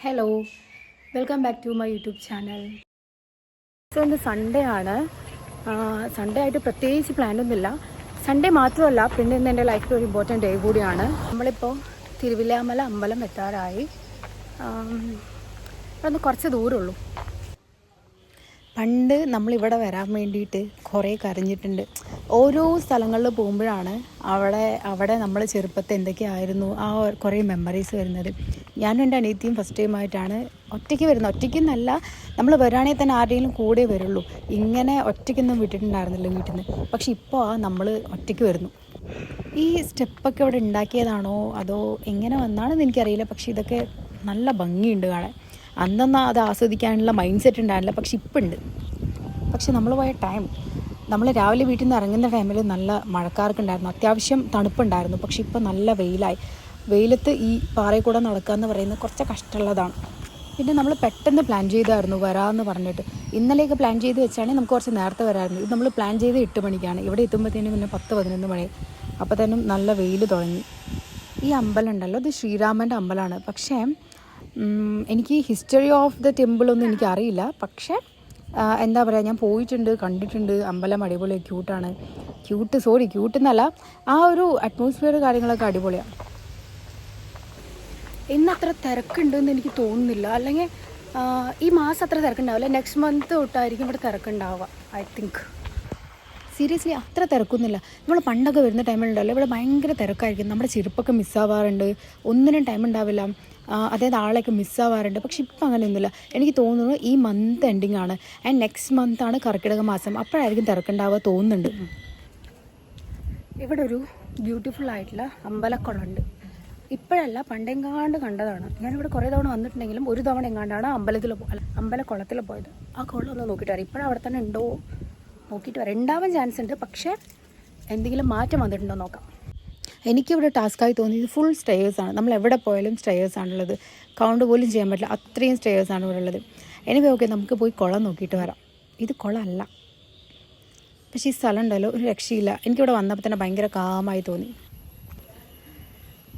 Hello, welcome back to my YouTube channel. So ഇന്ന് Sunday ആണ്. Sunday ആയിട്ട് പ്രത്യേകിച്ച് പ്ലാനൊന്നുമില്ല. സൺഡേ മാത്രമല്ല, പിന്നെ ഇന്ന് എൻ്റെ ലൈഫിൽ ഒരു ഇമ്പോർട്ടൻറ്റ് ഡേ കൂടിയാണ്. നമ്മളിപ്പോൾ തിരുവില്ലാമല അമ്പലം എത്താറായി. ഇവിടെ നിന്ന് കുറച്ച് ദൂരമുള്ളൂ. പണ്ട് നമ്മളിവിടെ വരാൻ വേണ്ടിയിട്ട് കുറേ കരഞ്ഞിട്ടുണ്ട്. ഓരോ സ്ഥലങ്ങളിൽ പോകുമ്പോഴാണ് അവിടെ നമ്മൾ ചെറുപ്പത്തിൽ എന്തൊക്കെയായിരുന്നു കുറേ മെമ്മറീസ് വരുന്നത്. ഞാനും എൻ്റെ അനിയത്തിയും ഫസ്റ്റ് ടൈമായിട്ടാണ് ഒറ്റയ്ക്ക് വരുന്നത്. ഒറ്റയ്ക്കെന്നല്ല, നമ്മൾ വരാണെങ്കിൽ തന്നെ ആരുടെയും കൂടെ വരുള്ളൂ. ഇങ്ങനെ ഒറ്റയ്ക്കൊന്നും വിട്ടിട്ടുണ്ടായിരുന്നില്ല വീട്ടിൽ നിന്ന്. പക്ഷെ ഇപ്പോൾ നമ്മൾ ഒറ്റയ്ക്ക് വരുന്നു. ഈ സ്റ്റെപ്പൊക്കെ ഇവിടെ ഉണ്ടാക്കിയതാണോ അതോ എങ്ങനെ വന്നാണെന്ന് എനിക്കറിയില്ല. പക്ഷെ ഇതൊക്കെ നല്ല ഭംഗിയുണ്ട് കാണാൻ. അന്നൊന്നും അത് ആസ്വദിക്കാനുള്ള മൈൻഡ് സെറ്റ് ഉണ്ടായിരുന്നില്ല, പക്ഷെ ഇപ്പം ഉണ്ട്. പക്ഷെ നമ്മൾ പോയ ടൈം, നമ്മൾ രാവിലെ വീട്ടിൽ നിന്ന് ഇറങ്ങുന്ന ടൈമിൽ നല്ല മഴക്കാർക്കുണ്ടായിരുന്നു, അത്യാവശ്യം തണുപ്പുണ്ടായിരുന്നു. പക്ഷെ ഇപ്പം നല്ല വെയിലായി. വെയിലത്ത് ഈ പാറയിൽ കൂടെ നടക്കുക എന്ന് പറയുന്നത് കുറച്ച് കഷ്ടമുള്ളതാണ്. പിന്നെ നമ്മൾ പെട്ടെന്ന് പ്ലാൻ ചെയ്തായിരുന്നു വരാമെന്ന് പറഞ്ഞിട്ട്. ഇന്നലെയൊക്കെ പ്ലാൻ ചെയ്ത് വെച്ചാണെങ്കിൽ നമുക്ക് കുറച്ച് നേരത്തെ വരാമായിരുന്നു. ഇത് നമ്മൾ പ്ലാൻ ചെയ്ത് 8 മണിക്കാണ്. ഇവിടെ എത്തുമ്പോഴത്തേനും പിന്നെ 10-11 മണി. അപ്പോൾ തന്നെ നല്ല വെയിൽ തുടങ്ങി. ഈ അമ്പലം ഉണ്ടല്ലോ, ഇത് ശ്രീരാമൻ്റെ അമ്പലമാണ്. പക്ഷേ എനിക്ക് ഹിസ്റ്ററി ഓഫ് ദ ടെമ്പിളൊന്നും എനിക്കറിയില്ല. പക്ഷേ എന്താ പറയുക, ഞാൻ പോയിട്ടുണ്ട്, കണ്ടിട്ടുണ്ട്. അമ്പലം അടിപൊളി, ക്യൂട്ട് എന്നല്ല, ആ ഒരു അറ്റ്മോസ്ഫിയർ കാര്യങ്ങളൊക്കെ അടിപൊളിയാണ്. ഇന്ന് അത്ര തിരക്കുണ്ടെന്ന് എനിക്ക് തോന്നുന്നില്ല. അല്ലെങ്കിൽ ഈ മാസം അത്ര തിരക്കുണ്ടാവില്ല. നെക്സ്റ്റ് മന്ത് തൊട്ടായിരിക്കും ഇവിടെ തിരക്കുണ്ടാവുക, ഐ തിങ്ക്. സീരിയസ്ലി അത്ര തിരക്കൊന്നുമില്ല. നമ്മൾ പണ്ടൊക്കെ വരുന്ന ടൈമിലുണ്ടല്ലോ, ഇവിടെ ഭയങ്കര തിരക്കായിരിക്കും. നമ്മുടെ ചെരുപ്പൊക്കെ മിസ്സാവാറുണ്ട്, ഒന്നിനും ടൈം ഉണ്ടാവില്ല. അതായത് ആളെയൊക്കെ മിസ്സാവാറുണ്ട്. പക്ഷെ ഇപ്പം അങ്ങനെയൊന്നുമില്ല. എനിക്ക് തോന്നുന്നു ഈ മന്ത് എൻഡിങ് ആണ്, ആൻഡ് നെക്സ്റ്റ് മന്താണ് കർക്കിടക മാസം. അപ്പോഴായിരിക്കും തിരക്കുണ്ടാവുക തോന്നുന്നുണ്ട്. ഇവിടെ ഒരു ബ്യൂട്ടിഫുൾ ആയിട്ടുള്ള അമ്പലക്കുളമുണ്ട്. ഇപ്പോഴല്ല, പണ്ടെങ്ങാണ്ട് കണ്ടതാണ്. ഞാനിവിടെ കുറേ തവണ വന്നിട്ടുണ്ടെങ്കിലും ഒരു തവണ എങ്ങാണ്ടാണ് അമ്പലക്കുളത്തിൽ പോയത്. ആ കുളം ഒന്ന് നോക്കിയിട്ട് വരാം. ഇപ്പോഴവിടെ തന്നെ ഉണ്ടോ നോക്കിയിട്ട് വരാം. ഉണ്ടാവാൻ ചാൻസ് ഉണ്ട്, പക്ഷേ എന്തെങ്കിലും മാറ്റം വന്നിട്ടുണ്ടോ നോക്കാം. എനിക്കിവിടെ ടാസ്ക്കായി തോന്നിയത് ഫുൾ സ്റ്റേയേഴ്സാണ്. നമ്മൾ എവിടെ പോയാലും സ്റ്റേയേഴ്സാണുള്ളത്. കൗണ്ട് പോലും ചെയ്യാൻ പറ്റില്ല, അത്രയും സ്റ്റേയേഴ്സാണ് ഇവിടെ ഉള്ളത്. എനിവേ ഓക്കെ, നമുക്ക് പോയി കുളം നോക്കിയിട്ട് വരാം. ഇത് കുളമല്ല, പക്ഷേ ഈ സ്ഥലം ഉണ്ടല്ലോ, ഒരു രക്ഷയില്ല. എനിക്കിവിടെ വന്നപ്പോൾ തന്നെ ഭയങ്കര കാമായി തോന്നി.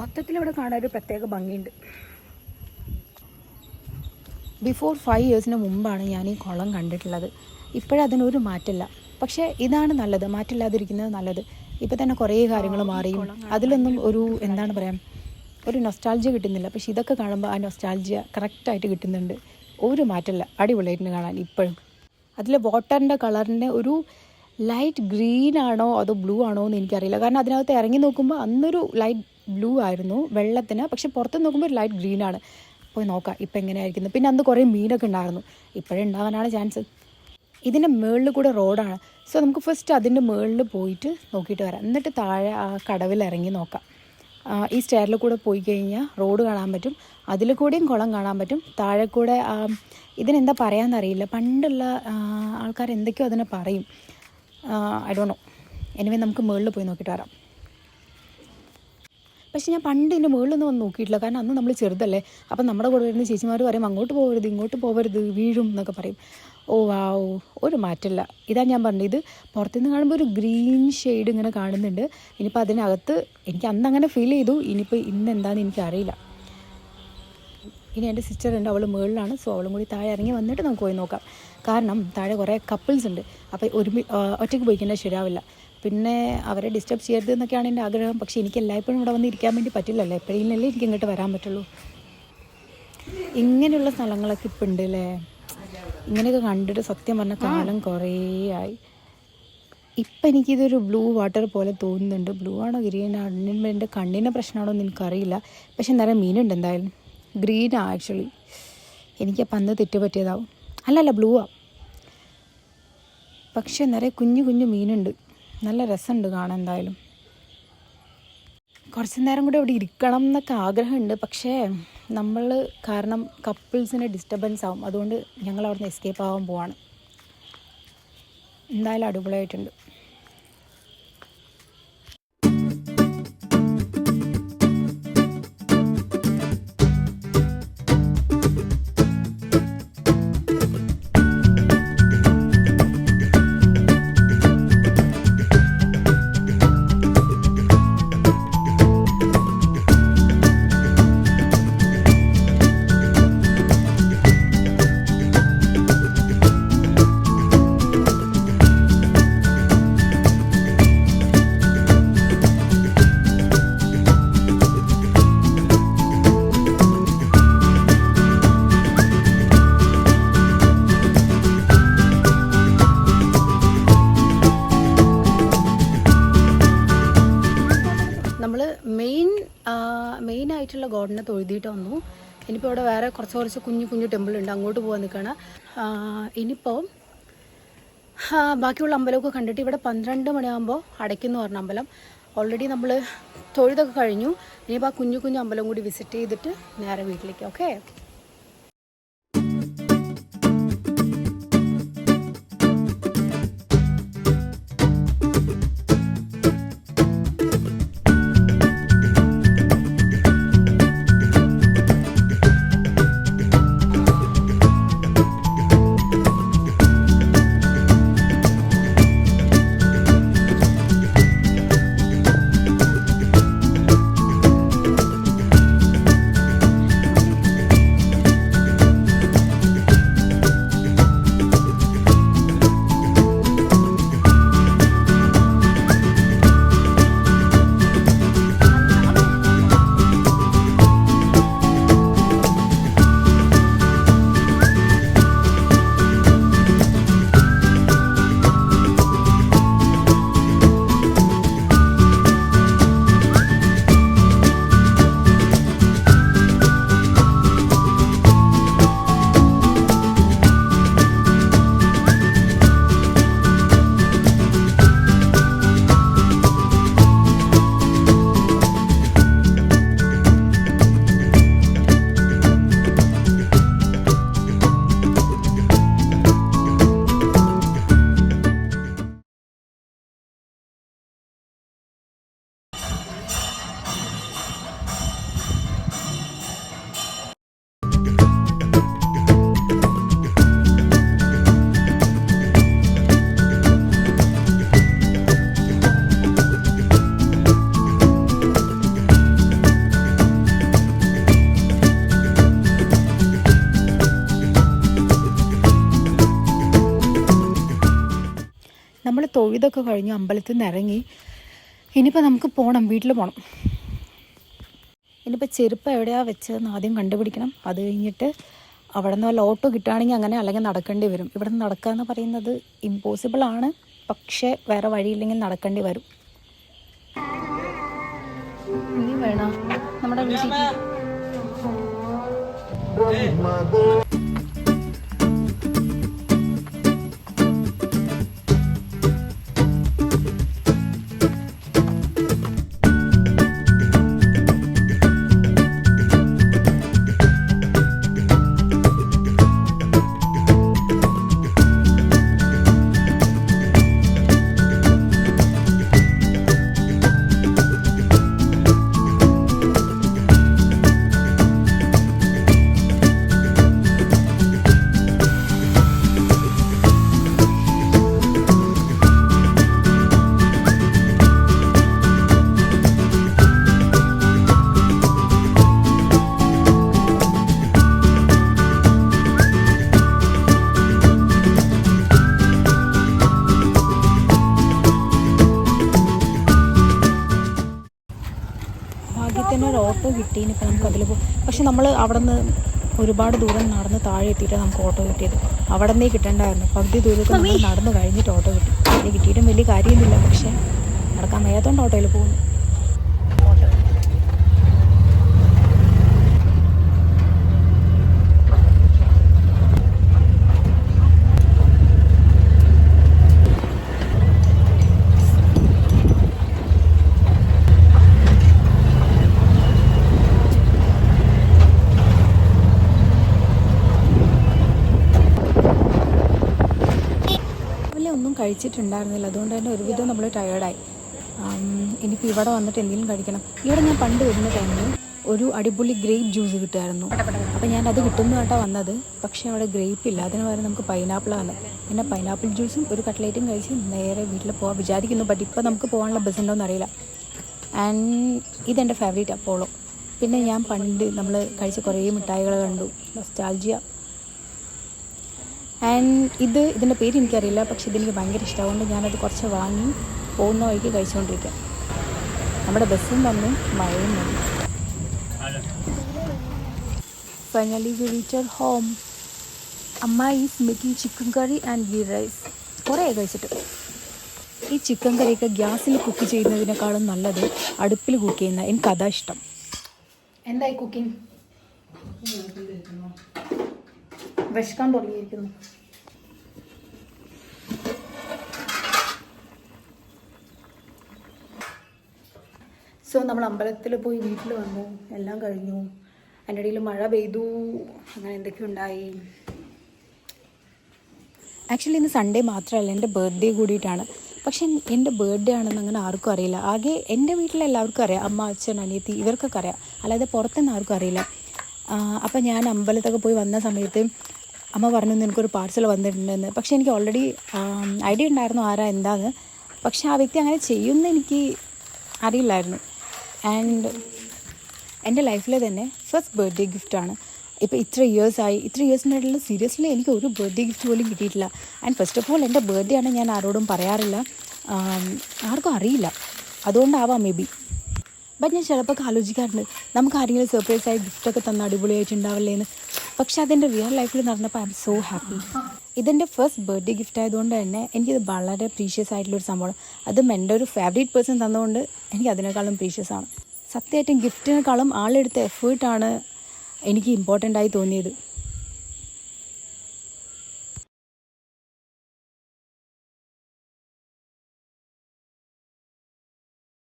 മൊത്തത്തിൽ ഇവിടെ കാണാൻ ഒരു പ്രത്യേക ഭംഗിയുണ്ട്. ബിഫോർ 5 ഇയേഴ്സിന് മുമ്പാണ് ഞാൻ ഈ കുളം കണ്ടിട്ടുള്ളത്. ഇപ്പോഴതിനൊരു മാറ്റമില്ല. പക്ഷേ ഇതാണ് നല്ലത്, മാറ്റില്ലാതിരിക്കുന്നത് നല്ലത്. ഇപ്പോൾ തന്നെ കുറേ കാര്യങ്ങൾ മാറിയും അതിലൊന്നും എന്താണ് പറയുക, ഒരു നൊസ്റ്റാൾജിയ കിട്ടുന്നില്ല. പക്ഷെ ഇതൊക്കെ കാണുമ്പോൾ ആ നൊസ്റ്റാൾജിയ കറക്റ്റായിട്ട് കിട്ടുന്നുണ്ട്. ഒരു മാറ്റമില്ല, അടിപൊളിയായിട്ട് കാണാൻ ഇപ്പോഴും. അതിൽ വാട്ടറിൻ്റെ കളറിൻ്റെ ഒരു ലൈറ്റ് ഗ്രീൻ ആണോ അതോ ബ്ലൂ ആണോ എന്ന് എനിക്കറിയില്ല. കാരണം അതിനകത്ത് ഇറങ്ങി നോക്കുമ്പോൾ അന്നൊരു ലൈറ്റ് ബ്ലൂ ആയിരുന്നു വെള്ളത്തിന്, പക്ഷെ പുറത്ത് നോക്കുമ്പോൾ ഒരു ലൈറ്റ് ഗ്രീനാണ്. പോയി നോക്കാം ഇപ്പം എങ്ങനെയായിരിക്കുന്നു. പിന്നെ അന്ന് കുറേ മീനൊക്കെ ഉണ്ടായിരുന്നു. ഇപ്പോഴേ ഉണ്ടാകാനാണ് ചാൻസ്. ഇതിൻ്റെ മുകളിൽ കൂടെ റോഡാണ്. സോ നമുക്ക് ഫസ്റ്റ് അതിൻ്റെ മുകളിൽ പോയിട്ട് നോക്കിയിട്ട് വരാം. എന്നിട്ട് താഴെ ആ കടവിൽ ഇറങ്ങി നോക്കാം. ഈ സ്റ്റെയറിൽ കൂടെ പോയി കഴിഞ്ഞാൽ റോഡ് കാണാൻ പറ്റും, അതിൽ കൂടെയും കുളം കാണാൻ പറ്റും. താഴെ കൂടെ ഇതിനെന്താ പറയാമെന്നറിയില്ല. പണ്ടുള്ള ആൾക്കാർ എന്തൊക്കെയോ അതിനെ പറയും, ഐ ഡോണ്ട് നോ. എനിവേ നമുക്ക് മുകളിൽ പോയി നോക്കിയിട്ട് വരാം. പക്ഷേ ഞാൻ പണ്ട് ഇതിൻ്റെ മുകളിലൊന്നും വന്ന് നോക്കിയിട്ടില്ല. കാരണം അന്ന് നമ്മൾ ചെറുതല്ലേ. അപ്പം നമ്മുടെ കൂടെ വരുന്ന ചേച്ചിമാർ പറയും അങ്ങോട്ട് പോകരുത്, ഇങ്ങോട്ട് പോകരുത്, വീഴും എന്നൊക്കെ പറയും. ഓ വാവ്, ഒരു മാറ്റമില്ല. ഇതാണ് ഞാൻ പറഞ്ഞത്. ഇത് പുറത്തുനിന്ന് കാണുമ്പോൾ ഒരു ഗ്രീൻ ഷെയ്ഡ് ഇങ്ങനെ കാണുന്നുണ്ട്. ഇനിയിപ്പോൾ അതിനകത്ത് എനിക്ക് അന്ന് അങ്ങനെ ഫീൽ ചെയ്തു. ഇനിയിപ്പോൾ എന്താണെന്ന് എനിക്കറിയില്ല. ഇനി എൻ്റെ സിസ്റ്റർ ഉണ്ട്, അവൾ മുകളിലാണ്. സോ അവളും കൂടി താഴെ ഇറങ്ങി വന്നിട്ട് നമുക്ക് പോയി നോക്കാം. കാരണം താഴെ കുറേ കപ്പിൾസ് ഉണ്ട്. അപ്പോൾ ഒറ്റയ്ക്ക് പോയിക്കേണ്ട ശരിയാവില്ല. പിന്നെ അവരെ ഡിസ്റ്റർബ് ചെയ്യരുത് എന്നൊക്കെയാണ് എൻ്റെ ആഗ്രഹം. പക്ഷേ എനിക്ക് എല്ലായ്പ്പോഴും ഇവിടെ വന്ന് ഇരിക്കാൻ വേണ്ടി പറ്റില്ലല്ലോ. എപ്പോഴെങ്കിലല്ലേ എനിക്ക് ഇങ്ങോട്ട് വരാൻ പറ്റുള്ളൂ. ഇങ്ങനെയുള്ള സ്ഥലങ്ങളൊക്കെ ഇപ്പം ഉണ്ട് അല്ലേ. ഇങ്ങനെയൊക്കെ കണ്ടിട്ട് സത്യം പറഞ്ഞ കാലം കുറേ ആയി. ഇപ്പം എനിക്കിതൊരു ബ്ലൂ വാട്ടർ പോലെ തോന്നുന്നുണ്ട്. ബ്ലൂ ആണോ ഗ്രീൻ ആണോ, എൻ്റെ കണ്ണിൻ്റെ പ്രശ്നമാണോ എന്ന് എനിക്കറിയില്ല. പക്ഷെ നിറയെ മീനുണ്ട്. എന്തായാലും ഗ്രീനാണ് ആക്ച്വലി. എനിക്കപ്പം അന്ന് തെറ്റുപറ്റിയതാവും. അല്ലല്ല, ബ്ലൂ ആ. പക്ഷെ നിറയെ കുഞ്ഞു മീനുണ്ട്. നല്ല രസമുണ്ട് കാണാൻ. എന്തായാലും കുറച്ച് നേരം കൂടെ ഇവിടെ ഇരിക്കണം എന്നൊക്കെ ആഗ്രഹമുണ്ട്. പക്ഷേ നമ്മൾ കാരണം കപ്പിൾസിന് ഡിസ്റ്റർബൻസ് ആവും. അതുകൊണ്ട് ഞങ്ങൾ അവിടെ നിന്ന് എസ്കേപ്പ് ആവാൻ പോവാണ്. എന്തായാലും അടിപൊളിയായിട്ടുണ്ട്. ഗോഡിനെ തൊഴുതിയിട്ട് വന്നു. ഇനിയിപ്പോൾ ഇവിടെ വേറെ കുറച്ച് കുഞ്ഞു ടെമ്പിൾ ഉണ്ട്, അങ്ങോട്ട് പോകാൻ നിൽക്കുകയാണ്. ഇനിയിപ്പോൾ ബാക്കിയുള്ള അമ്പലമൊക്കെ കണ്ടിട്ട് ഇവിടെ 12 മണിയാകുമ്പോൾ അടയ്ക്കുന്നു പറഞ്ഞ അമ്പലം ഓൾറെഡി നമ്മൾ തൊഴുതൊക്കെ കഴിഞ്ഞു. ഇനിയിപ്പോൾ ആ കുഞ്ഞു അമ്പലം കൂടി വിസിറ്റ് ചെയ്തിട്ട് നേരെ വീട്ടിലേക്ക്. ഓക്കെ, നമ്മൾ തൊഴുതൊക്കെ കഴിഞ്ഞ് അമ്പലത്തിൽ നിന്ന് ഇറങ്ങി. ഇനിയിപ്പോൾ നമുക്ക് പോകണം, വീട്ടിൽ പോകണം. ഇനിയിപ്പോൾ ചെരുപ്പ് എവിടെയാണ് വെച്ചതെന്ന് ആദ്യം കണ്ടുപിടിക്കണം. അത് കഴിഞ്ഞിട്ട് അവിടെ നിന്ന് വല്ല ഓട്ടോ കിട്ടുകയാണെങ്കിൽ അങ്ങനെ, അല്ലെങ്കിൽ നടക്കേണ്ടി വരും. ഇവിടെ നിന്ന് നടക്കുക എന്ന് പറയുന്നത് ഇമ്പോസിബിളാണ്, പക്ഷേ വേറെ വഴിയില്ലെങ്കിൽ നടക്കേണ്ടി വരും. ഇനി വേണം നമ്മുടെ വീട്ടിലേക്ക്. ഭാഗ്യത്തിന് ഒരു ഓട്ടോ കിട്ടി. ഇനിയിപ്പോൾ നമുക്ക് അതിൽ പോകും. പക്ഷെ നമ്മൾ അവിടെ നിന്ന് ഒരുപാട് ദൂരം നടന്ന് താഴെ എത്തിയിട്ട് നമുക്ക് ഓട്ടോ കിട്ടിയത്. അവിടെ നിന്നേ കിട്ടേണ്ടായിരുന്നു. പകുതി ദൂരമൊക്കെ നമ്മൾ നടന്ന് കഴിഞ്ഞിട്ട് ഓട്ടോ കിട്ടി. ഇത് കിട്ടിയിട്ടും വലിയ കാര്യമൊന്നുമില്ല, പക്ഷേ നടക്കാൻ വയ്യാത്തതുകൊണ്ട് ഓട്ടോയിൽ പോകുന്നു. ഒന്നും കഴിച്ചിട്ടുണ്ടായിരുന്നില്ല, അതുകൊണ്ട് തന്നെ ഒരുവിധം നമ്മൾ ടയേർഡായി. ഇനിയിപ്പോൾ ഇവിടെ വന്നിട്ട് എന്തെങ്കിലും കഴിക്കണം. ഇവിടെ ഞാൻ പണ്ട് വരുന്ന ടൈമിൽ ഒരു അടിപൊളി ഗ്രേപ്പ് ജ്യൂസ് കിട്ടുമായിരുന്നു. അപ്പോൾ ഞാനത് കിട്ടുന്നതായിട്ടാണ് വന്നത്. പക്ഷേ അവിടെ ഗ്രേപ്പ് ഇല്ല, അതിന് പകരം നമുക്ക് പൈനാപ്പിളാണ്. പിന്നെ പൈനാപ്പിൾ ജ്യൂസും ഒരു കട്ട്ലേറ്റും കഴിച്ച് നേരെ വീട്ടിൽ പോകാൻ വിചാരിക്കുന്നു. ബട്ട് ഇപ്പോൾ നമുക്ക് പോകാനുള്ള ബസ് ഉണ്ടോയെന്ന് അറിയില്ല. ആൻഡ് ഇതെൻ്റെ ഫേവറേറ്റ് അപ്പോളോ. പിന്നെ ഞാൻ പണ്ട് നമ്മൾ കഴിച്ച കുറേ മിഠായികൾ കണ്ടു, നൊസ്റ്റാൾജിയ. ആൻഡ് ഇതിൻ്റെ പേര് എനിക്കറിയില്ല, പക്ഷെ ഇതെനിക്ക് ഭയങ്കര ഇഷ്ടമായതുകൊണ്ട് ഞാനത് കുറച്ച് വാങ്ങി പോകുന്ന വഴിക്ക് കഴിച്ചുകൊണ്ടിരിക്കാം. നമ്മുടെ ബസ്സും വന്നു, മഴയും വന്നു. Finally we reached home. അമ്മ is making chicken curry and ghee rice. കുറേ കഴിച്ചിട്ട് ഈ ചിക്കൻ കറിയൊക്കെ ഗ്യാസിൽ കുക്ക് ചെയ്യുന്നതിനേക്കാളും നല്ലത് അടുപ്പിൽ കുക്ക് ചെയ്യുന്ന, എനിക്കതാ ഇഷ്ടം. എന്തായി കുക്കിംഗ്? വിശക്കാൻ തുടങ്ങിയിരിക്കുന്നു. സോ നമ്മൾ അമ്പലത്തിൽ പോയി വീട്ടിൽ വന്നു, എല്ലാം കഴിഞ്ഞു. അതിൻ്റെ ഇടയിൽ മഴ പെയ്തു, അങ്ങനെ എന്തൊക്കെ ഉണ്ടായി. ആക്ച്വലി ഇന്ന് സൺഡേ മാത്രമല്ല, എൻ്റെ ബർത്ത്ഡേ കൂടിയിട്ടാണ്. പക്ഷെ എൻ്റെ ബർത്ത്ഡേ ആണെന്ന് അങ്ങനെ ആർക്കും അറിയില്ല. ആകെ എൻ്റെ വീട്ടിലെല്ലാവർക്കും അറിയാം, അമ്മ, അച്ഛൻ, അനിയത്തി, ഇവർക്കൊക്കെ അറിയാം, അല്ലാതെ പുറത്തുനിന്ന് ആർക്കും അറിയില്ല. അപ്പം ഞാൻ അമ്പലത്തൊക്കെ പോയി വന്ന സമയത്ത് അമ്മ പറഞ്ഞു നിനക്കൊരു പാർസൽ വന്നിട്ടുണ്ടെന്ന്. പക്ഷേ എനിക്ക് ഓൾറെഡി ഐഡിയ ഉണ്ടായിരുന്നു ആരാ എന്താന്ന്. പക്ഷെ ആ വ്യക്തി അങ്ങനെ ചെയ്യുമെന്ന് എനിക്ക് അറിയില്ലായിരുന്നു. ആൻഡ് എൻ്റെ ലൈഫിലെ തന്നെ ഫസ്റ്റ് ബർത്ത്ഡേ ഗിഫ്റ്റാണ്. ഇപ്പോൾ ഇത്ര ഇയേഴ്സിൻ്റെ ഇടയിൽ സീരിയസ്ലി എനിക്ക് ഒരു ബർത്ത്ഡേ ഗിഫ്റ്റ് പോലും കിട്ടിയിട്ടില്ല. ആൻഡ് ഫസ്റ്റ് ഓഫ് ഓൾ എൻ്റെ ബർത്ത്ഡേ ആണ് ഞാൻ ആരോടും പറയാറില്ല, ആർക്കും അറിയില്ല. അതുകൊണ്ടാവാം മേ ബി. ബട്ട് ഞാൻ ചിലപ്പോൾ ആലോചിക്കാറുണ്ട് നമുക്ക് ആരെങ്കിലും സർപ്രൈസായി ഗിഫ്റ്റൊക്കെ തന്ന അടിപൊളിയായിട്ടുണ്ടാവില്ലേ എന്ന്. പക്ഷെ അതെൻ്റെ റിയൽ ലൈഫിൽ നടന്നപ്പോൾ ഐ എം സോ ഹാപ്പി. ഇതെൻ്റെ ഫസ്റ്റ് ബർത്ത്ഡേ ഗിഫ്റ്റ് ആയതുകൊണ്ട് തന്നെ എനിക്കിത് വളരെ പ്രീഷ്യസ് ആയിട്ടുള്ളൊരു സംഭവമാണ്. അതും എൻ്റെ ഒരു ഫേവറേറ്റ് പേഴ്സൺ തന്നുകൊണ്ട് എനിക്ക് അതിനേക്കാളും പ്രീഷ്യസ് ആണ്. സത്യമായിട്ടും ഗിഫ്റ്റിനേക്കാളും ആളെടുത്ത എഫേർട്ടാണ് എനിക്ക് ഇമ്പോർട്ടൻ്റ് ആയി തോന്നിയത്.